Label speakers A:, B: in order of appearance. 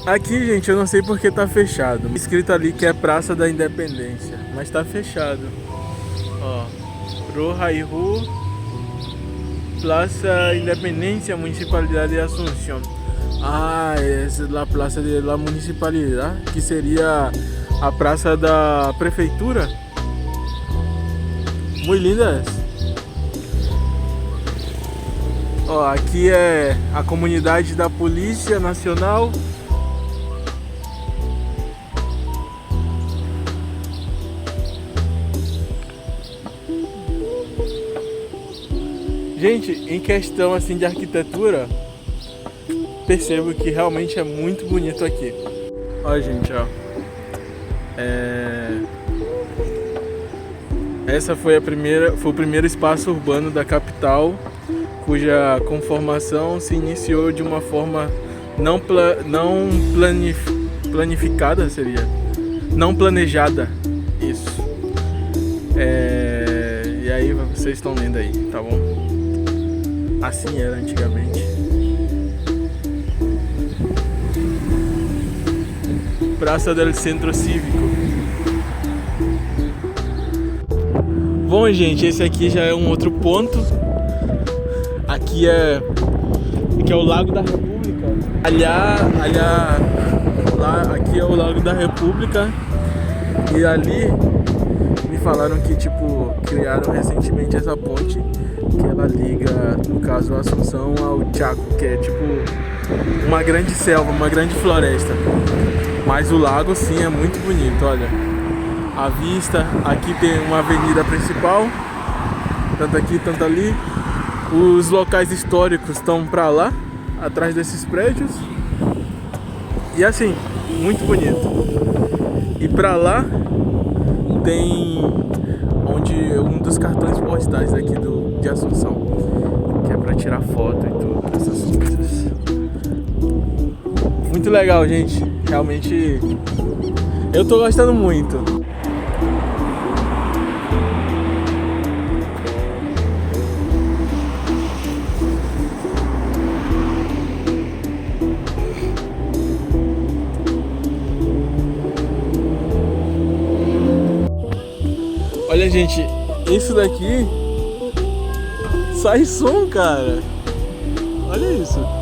A: Aqui, gente, eu não sei porque tá fechado. Escrito ali que é Praça da Independência, mas tá fechado. Ó, Roraima, Plaza Independencia, Municipalidad de Asunción. Ah, essa é a Praça da Municipalidade, que seria a praça da prefeitura. Muito linda essa. Ó, aqui é a comunidade da Polícia Nacional. Gente, em questão assim de arquitetura, percebo que realmente é muito bonito aqui. Ó, gente, ó. Essa foi o primeiro espaço urbano da capital, cuja conformação se iniciou de uma forma planificada, seria não planejada. Isso. E aí vocês estão vendo aí, tá bom? Assim era antigamente. Praça del Centro Cívico. Bom, gente, esse aqui já é um outro ponto. Aqui é o Lago da República. Aqui é o Lago da República. E ali me falaram que tipo criaram recentemente essa ponte que ela liga, no caso, a Assunção ao Chaco, que é tipo uma grande selva, uma grande floresta. Mas o lago sim é muito bonito, olha. A vista, aqui tem uma avenida principal, tanto aqui, tanto ali. Os locais históricos estão pra lá, atrás desses prédios. E assim, muito bonito. E pra lá tem um dos cartões postais aqui de Assunção, que é pra tirar foto e tudo, essas coisas. Muito legal, gente. Realmente eu tô gostando muito. Olha, gente, isso daqui sai som, cara. Olha isso.